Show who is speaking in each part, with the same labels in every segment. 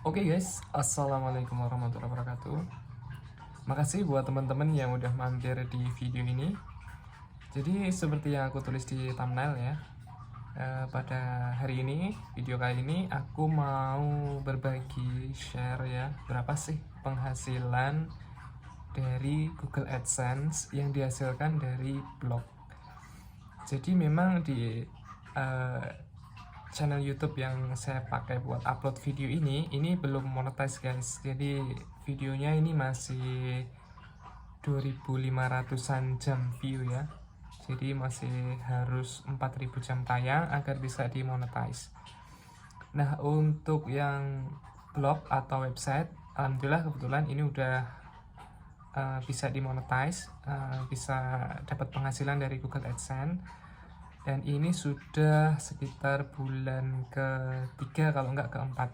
Speaker 1: Oke guys, assalamualaikum warahmatullahi wabarakatuh. Makasih buat teman-teman yang udah mampir di video ini. Jadi seperti yang aku tulis di thumbnail ya, pada hari ini, video kali ini aku mau berbagi share ya, berapa sih penghasilan dari Google AdSense yang dihasilkan dari blog. Jadi memang di uh, channel YouTube yang saya pakai buat upload video ini belum monetize guys. Jadi videonya ini masih 2500-an jam view ya. Jadi masih harus 4000 jam tayang agar bisa dimonetize. Nah, untuk yang blog atau website, alhamdulillah kebetulan ini udah bisa dimonetize, bisa dapat penghasilan dari Google AdSense. Dan ini sudah sekitar bulan ketiga kalau nggak keempat.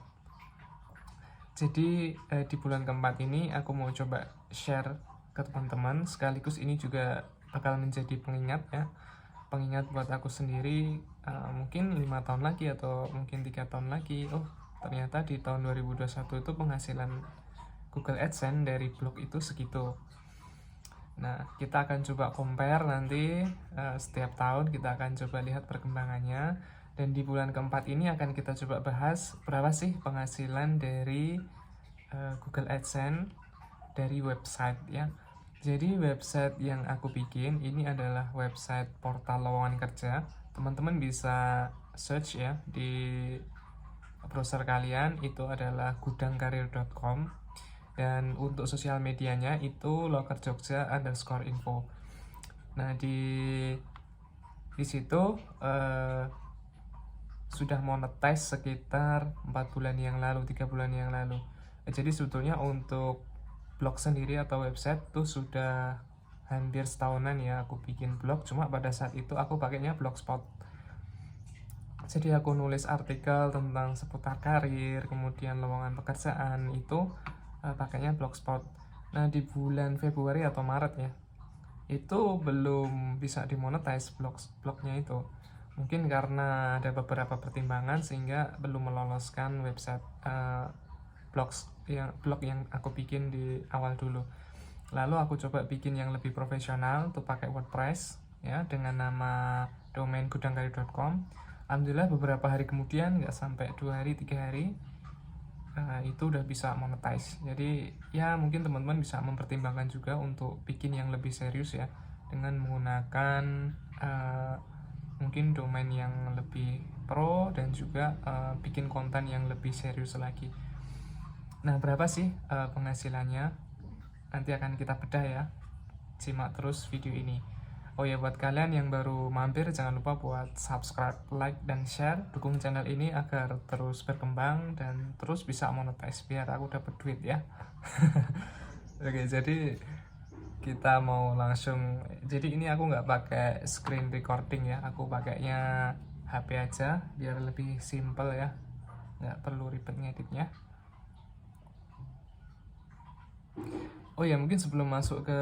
Speaker 1: Jadi di bulan keempat ini aku mau coba share ke teman-teman, sekaligus ini juga bakal menjadi pengingat ya, pengingat buat aku sendiri. Mungkin 5 tahun lagi atau mungkin 3 tahun lagi, oh ternyata di tahun 2021 itu penghasilan Google AdSense dari blog itu segitu. Nah, kita akan coba compare nanti, setiap tahun kita akan coba lihat perkembangannya. Dan di bulan keempat ini akan kita coba bahas berapa sih penghasilan dari Google AdSense dari website ya. Jadi website yang aku bikin ini adalah website portal lowongan kerja. Teman-teman bisa search ya di browser kalian, itu adalah gudangkarir.com. Dan untuk sosial medianya itu lokerjogja_info. Nah, di situ sudah monetize sekitar 4 bulan yang lalu, 3 bulan yang lalu. Jadi sebetulnya untuk blog sendiri atau website tuh sudah hampir setahunan ya aku bikin blog, cuma pada saat itu aku pakainya Blogspot. Jadi aku nulis artikel tentang seputar karir, kemudian lowongan pekerjaan itu pakainya Blogspot. Nah, di bulan Februari atau Maret ya, itu belum bisa dimonetize blognya itu. Mungkin karena ada beberapa pertimbangan sehingga belum meloloskan website blog yang aku bikin di awal dulu. Lalu aku coba bikin yang lebih profesional tuh pakai WordPress ya, dengan nama domain gudangkarir.com. Alhamdulillah beberapa hari kemudian, nggak sampai 2 hari 3 hari, itu udah bisa monetize. Jadi ya mungkin teman-teman bisa mempertimbangkan juga untuk bikin yang lebih serius ya, dengan menggunakan mungkin domain yang lebih pro dan juga bikin konten yang lebih serius lagi. Nah, berapa sih penghasilannya? Nanti akan kita bedah ya. Simak terus video ini. Oh ya, buat kalian yang baru mampir, jangan lupa buat subscribe, like, dan share. Dukung channel ini agar terus berkembang dan terus bisa monetize biar aku dapat duit ya. Oke, jadi kita mau langsung. Jadi ini aku nggak pakai screen recording ya. Aku pakainya HP aja biar lebih simple ya. Nggak perlu ribet ngeditnya. Oh ya, mungkin sebelum masuk ke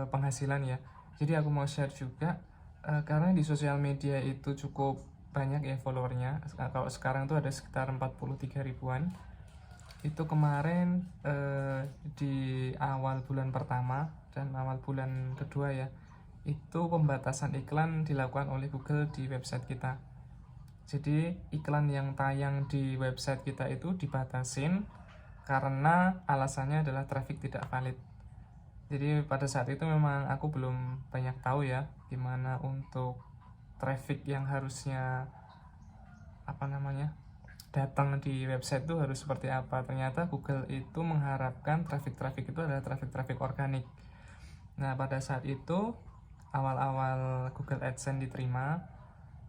Speaker 1: penghasilan ya, jadi aku mau share juga, karena di sosial media itu cukup banyak ya followernya. Kalau sekarang tuh ada sekitar 43 ribuan. Itu kemarin di awal bulan pertama dan awal bulan kedua ya, itu pembatasan iklan dilakukan oleh Google di website kita. Jadi iklan yang tayang di website kita itu dibatasin karena alasannya adalah traffic tidak valid. Jadi pada saat itu memang aku belum banyak tahu ya gimana untuk traffic yang harusnya datang di website itu harus seperti apa. Ternyata Google itu mengharapkan traffic itu adalah traffic organik. Nah, pada saat itu awal-awal Google AdSense diterima,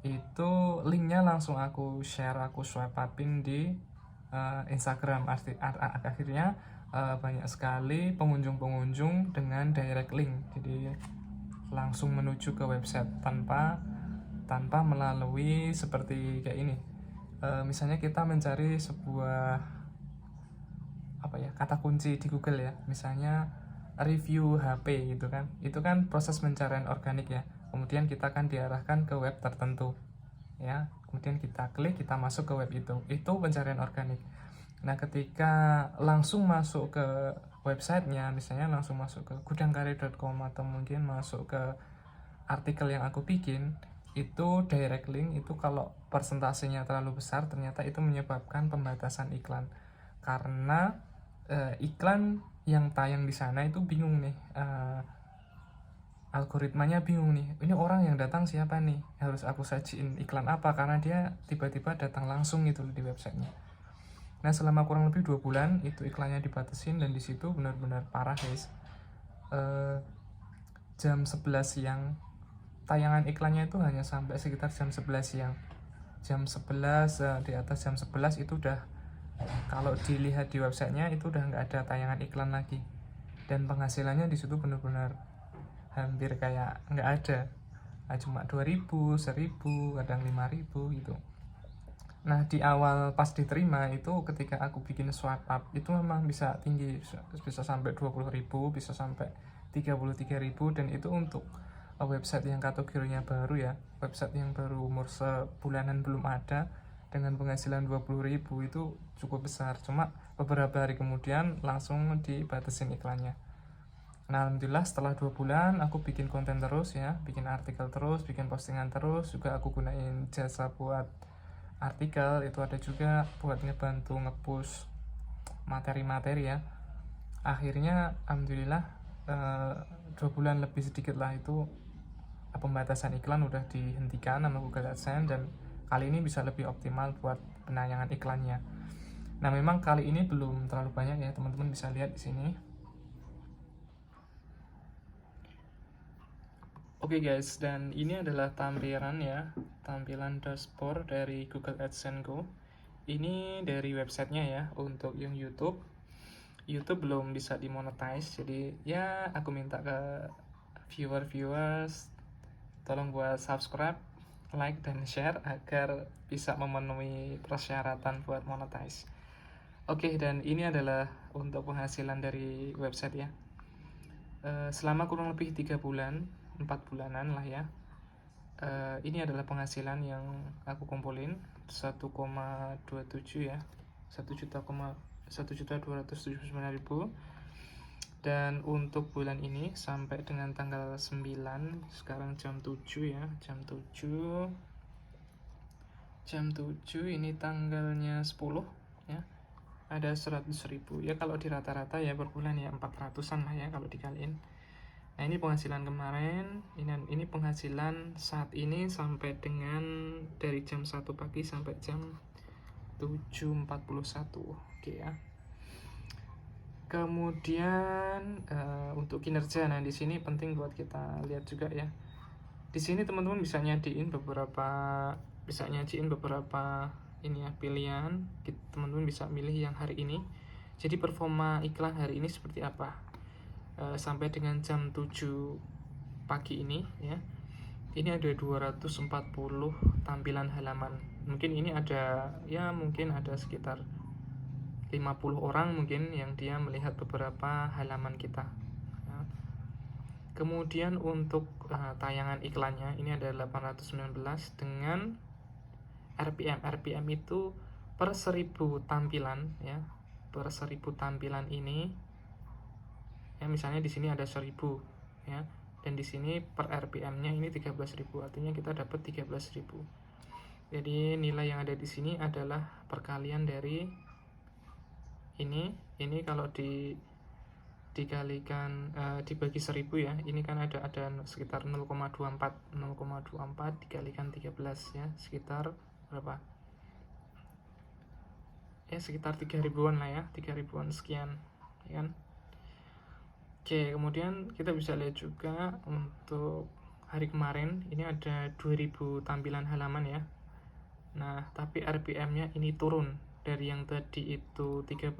Speaker 1: itu linknya langsung aku share, aku swipe upin di Instagram. Akhirnya banyak sekali pengunjung-pengunjung dengan direct link, jadi langsung menuju ke website tanpa melalui seperti kayak ini. Misalnya kita mencari sebuah kata kunci di Google ya, misalnya review HP gitu kan, itu kan proses pencarian organik ya. Kemudian kita akan diarahkan ke web tertentu ya, kemudian kita klik, kita masuk ke web itu pencarian organik. Nah, ketika langsung masuk ke websitenya, misalnya langsung masuk ke gudangkarir.com atau mungkin masuk ke artikel yang aku bikin, itu direct link itu kalau persentasenya terlalu besar ternyata itu menyebabkan pembatasan iklan. Karena iklan yang tayang di sana itu bingung nih, algoritmanya bingung nih, ini orang yang datang siapa nih, harus aku sajiin iklan apa, karena dia tiba-tiba datang langsung gitu di websitenya. Nah, selama kurang lebih 2 bulan itu iklannya dibatasin, dan disitu benar-benar parah guys. Jam 11 siang tayangan iklannya itu hanya sampai sekitar jam 11 siang. Jam 11, di atas jam 11 itu udah, kalau dilihat di websitenya itu udah nggak ada tayangan iklan lagi, dan penghasilannya di situ benar-benar hampir kayak nggak ada. Nah, cuma 2000, 1000, kadang 5000 gitu. Nah, di awal pas diterima itu ketika aku bikin swipe up itu memang bisa tinggi, bisa sampai 20.000, bisa sampai 33.000, dan itu untuk website yang kategorinya baru ya, website yang baru umur sebulanan belum ada, dengan penghasilan 20.000 itu cukup besar. Cuma beberapa hari kemudian langsung dibatasin iklannya. Nah, alhamdulillah setelah 2 bulan aku bikin konten terus ya, bikin artikel terus, bikin postingan terus, juga aku gunain jasa buat artikel, itu ada juga buat ngebantu ngepush materi-materi ya. Akhirnya alhamdulillah 2 bulan lebih sedikit lah itu pembatasan iklan udah dihentikan sama Google AdSense, dan kali ini bisa lebih optimal buat penayangan iklannya. Nah, memang kali ini belum terlalu banyak ya, teman-teman bisa lihat di sini. Oke guys, dan ini adalah tampilan dashboard dari Google AdSense Go. Ini dari websitenya ya. Untuk yang YouTube belum bisa dimonetize, jadi ya aku minta ke viewers tolong buat subscribe, like, dan share agar bisa memenuhi persyaratan buat monetize. Oke, dan ini adalah untuk penghasilan dari website ya. Selama kurang lebih 3 bulan, 4 bulanan lah ya. Ini adalah penghasilan yang aku kumpulin 1,27 ya, 1.279.000. Dan untuk bulan ini sampai dengan tanggal 9, sekarang jam 7 ya, jam 7 ini tanggalnya 10 ya, ada 100.000 ya. Kalau di rata-rata ya per bulan ya 400-an lah ya kalau dikaliin. Nah, ini penghasilan kemarin, ini penghasilan saat ini sampai dengan dari jam 1 pagi sampai jam 7.41. Oke ya. Kemudian untuk kinerja, nah di sini penting buat kita lihat juga ya. Di sini teman-teman bisa nyajiin beberapa ini ya, pilihan. Teman-teman bisa milih yang hari ini. Jadi performa iklan hari ini seperti apa? Sampai dengan jam 7 pagi ini ya, ini ada 240 tampilan halaman. Mungkin ini ada sekitar 50 orang mungkin yang dia melihat beberapa halaman kita ya. Kemudian untuk tayangan iklannya ini ada 819 dengan RPM itu per 1000 tampilan ya, per 1000 tampilan ini ya, misalnya di sini ada 1000 ya, dan di sini per RPM-nya ini 13.000, artinya kita dapat 13.000. Jadi nilai yang ada di sini adalah perkalian dari ini kalau dikalikan dibagi 1000 ya, ini kan ada sekitar 0,24 dikalikan 13 ya, sekitar berapa ya, sekitar 3000-an lah ya, 3000-an sekian ya kan. Oke, kemudian kita bisa lihat juga untuk hari kemarin ini ada 2000 tampilan halaman ya. Nah, tapi RPM-nya ini turun dari yang tadi itu 13.000.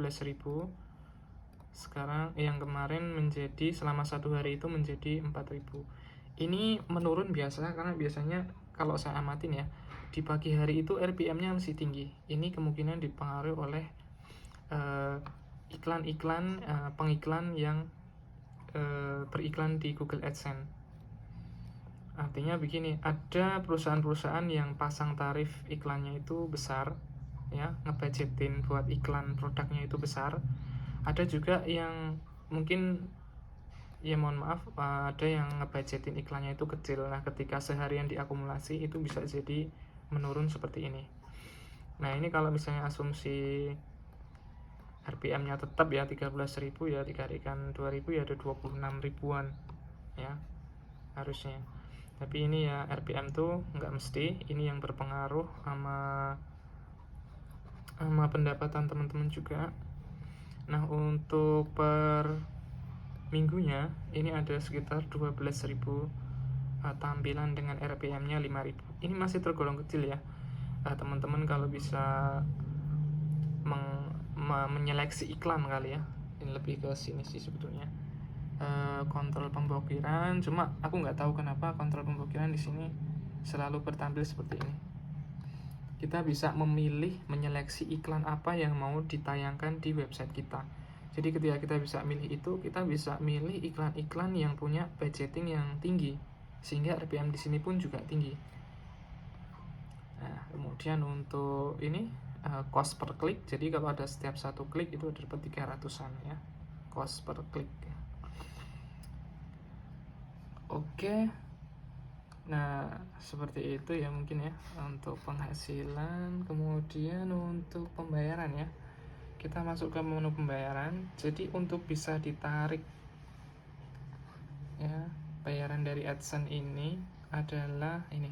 Speaker 1: Sekarang yang kemarin menjadi selama 1 hari itu menjadi 4.000. Ini menurun biasa, karena biasanya kalau saya amatin ya, di pagi hari itu RPM-nya masih tinggi. Ini kemungkinan dipengaruhi oleh iklan-iklan pengiklan yang beriklan di Google AdSense. Artinya begini, ada perusahaan-perusahaan yang pasang tarif iklannya itu besar ya, ngebudgetin buat iklan produknya itu besar. Ada juga yang mungkin ya mohon maaf, ada yang ngebudgetin iklannya itu kecil. Nah, ketika seharian diakumulasi itu bisa jadi menurun seperti ini. Nah, ini kalau misalnya asumsi RPM-nya tetap ya 13.000, ya dikalikan 2.000 ya ada 26 ribuan ya harusnya. Tapi ini ya RPM tuh nggak mesti, ini yang berpengaruh sama pendapatan teman-teman juga. Nah, untuk per minggunya ini ada sekitar 12.000 tampilan dengan RPM-nya 5.000. Ini masih tergolong kecil ya. Teman-teman kalau bisa menyeleksi iklan kali ya. Ini lebih ke sini sih sebetulnya. Kontrol pemblokiran, cuma aku nggak tahu kenapa kontrol pemblokiran di sini selalu bertampil seperti ini. Kita bisa memilih menyeleksi iklan apa yang mau ditayangkan di website kita. Jadi ketika kita bisa milih itu, kita bisa milih iklan-iklan yang punya budgeting yang tinggi, sehingga RPM di sini pun juga tinggi. Nah, kemudian untuk ini cost per klik. Jadi kalau ada setiap satu klik itu dapat 300-an ya, cost per klik. Oke. Nah, seperti itu ya mungkin ya untuk penghasilan. Kemudian untuk pembayaran ya, kita masuk ke menu pembayaran. Jadi untuk bisa ditarik ya, bayaran dari AdSense ini adalah ini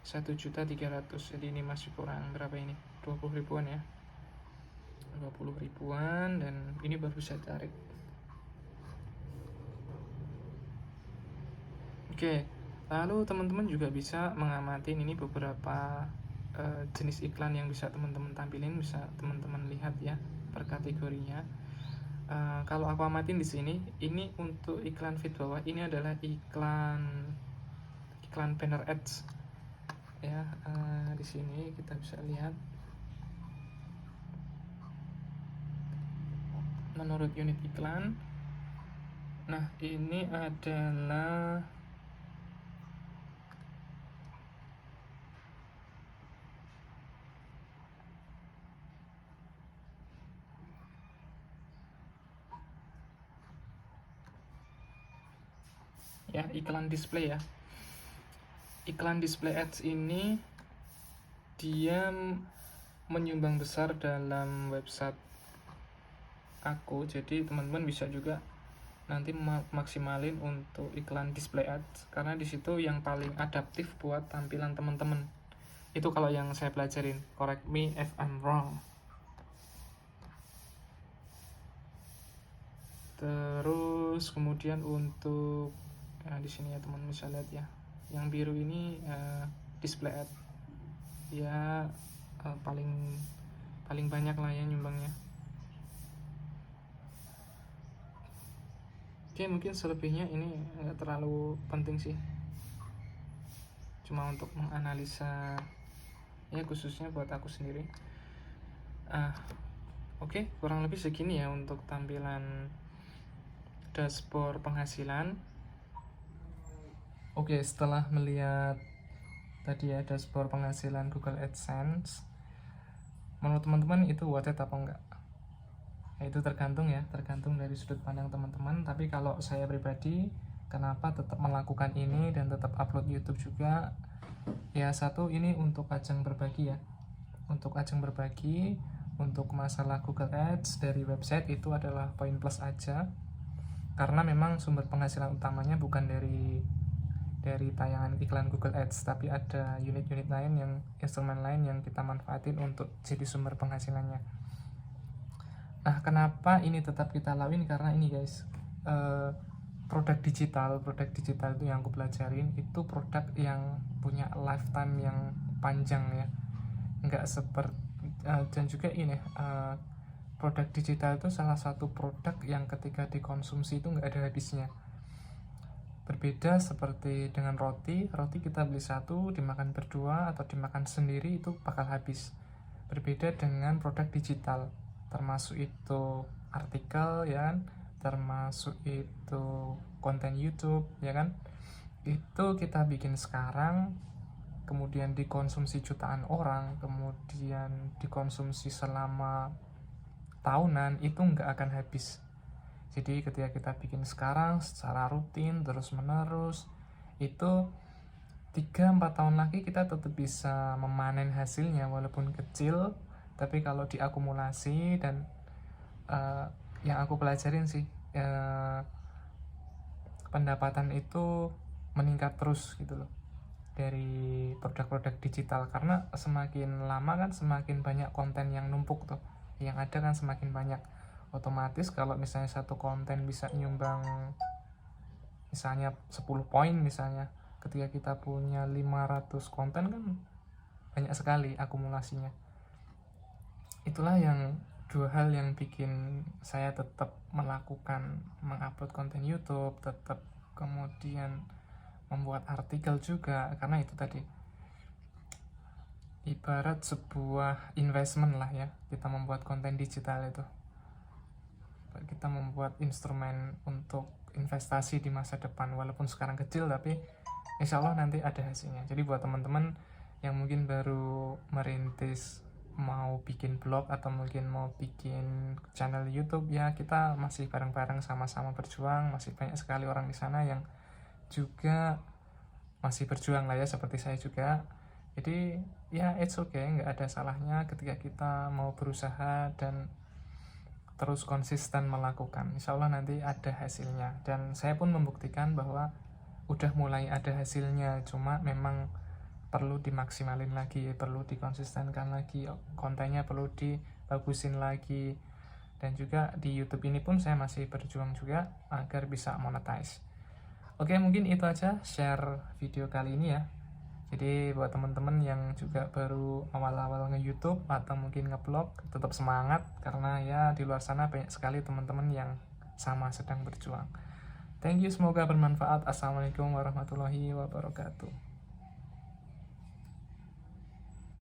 Speaker 1: 1.300.000. Jadi ini masih kurang berapa ini, 20 ribuan ya, 20 ribuan, dan ini baru bisa ditarik. Oke. Lalu teman-teman juga bisa mengamati ini beberapa jenis iklan yang bisa teman-teman tampilin, bisa teman-teman lihat ya per kategorinya. Kalau aku amatin di sini, ini untuk iklan feed bawah ini adalah iklan banner ads ya. Di sini kita bisa lihat menurut unit iklan. Nah, ini adalah ya iklan display ya. Iklan display ads ini dia menyumbang besar dalam website aku. Jadi teman-teman bisa juga nanti maksimalin untuk iklan display ads, karena disitu yang paling adaptif buat tampilan teman-teman. Itu kalau yang saya pelajarin, correct me if I'm wrong. Terus kemudian untuk di sini ya teman bisa lihat ya, yang biru ini display ad ya, paling banyak lah ya nyumbangnya. Oke, mungkin selebihnya ini nggak terlalu penting sih, cuma untuk menganalisa ya, khususnya buat aku sendiri. Oke, kurang lebih segini ya untuk tampilan dashboard penghasilan. Oke, setelah melihat tadi ya dashboard penghasilan Google AdSense, menurut teman-teman itu worth it apa enggak? Ya, itu tergantung dari sudut pandang teman-teman. Tapi kalau saya pribadi, kenapa tetap melakukan ini dan tetap upload YouTube juga? Ya, satu, ini untuk ajang berbagi ya, untuk masalah Google Ads dari website itu adalah poin plus aja, karena memang sumber penghasilan utamanya bukan dari tayangan iklan Google Ads, tapi ada unit-unit lain, yang instrumen lain yang kita manfaatin untuk jadi sumber penghasilannya. Nah, kenapa ini tetap kita lakuin? Karena ini guys, produk digital itu yang aku pelajarin, itu produk yang punya lifetime yang panjang ya, nggak seperti dan juga ini produk digital itu salah satu produk yang ketika dikonsumsi itu nggak ada habisnya. Berbeda seperti dengan roti kita beli satu, dimakan berdua atau dimakan sendiri itu bakal habis. Berbeda dengan produk digital, termasuk itu artikel ya kan, termasuk itu konten YouTube ya kan, itu kita bikin sekarang kemudian dikonsumsi jutaan orang, kemudian dikonsumsi selama tahunan, itu nggak akan habis. Jadi ketika kita bikin sekarang secara rutin terus menerus, itu 3-4 tahun lagi kita tetap bisa memanen hasilnya walaupun kecil, tapi kalau diakumulasi dan yang aku pelajarin sih, pendapatan itu meningkat terus gitu loh dari produk-produk digital, karena semakin lama kan semakin banyak konten yang numpuk tuh, yang ada kan semakin banyak. Otomatis kalau misalnya satu konten bisa nyumbang misalnya 10 poin misalnya, ketika kita punya 500 konten kan banyak sekali akumulasinya. Itulah yang dua hal yang bikin saya tetap melakukan mengupload konten YouTube, tetap kemudian membuat artikel juga, karena itu tadi ibarat sebuah investment lah ya, kita membuat konten digital itu kita membuat instrumen untuk investasi di masa depan, walaupun sekarang kecil tapi insya Allah nanti ada hasilnya. Jadi buat teman-teman yang mungkin baru merintis mau bikin blog atau mungkin mau bikin channel YouTube, ya kita masih bareng-bareng sama-sama berjuang. Masih banyak sekali orang di sana yang juga masih berjuang lah ya, seperti saya juga. Jadi ya it's okay, nggak ada salahnya ketika kita mau berusaha dan terus konsisten melakukan. Insya Allah nanti ada hasilnya, dan saya pun membuktikan bahwa udah mulai ada hasilnya, cuma memang perlu dimaksimalin lagi, perlu dikonsistenkan lagi, kontennya perlu dibagusin lagi. Dan juga di YouTube ini pun saya masih berjuang juga agar bisa monetize. Oke, mungkin itu aja share video kali ini ya. Jadi buat teman-teman yang juga baru awal-awal nge-YouTube atau mungkin nge-vlog, tetap semangat, karena ya di luar sana banyak sekali teman-teman yang sama sedang berjuang. Thank you, semoga bermanfaat. Assalamualaikum warahmatullahi wabarakatuh.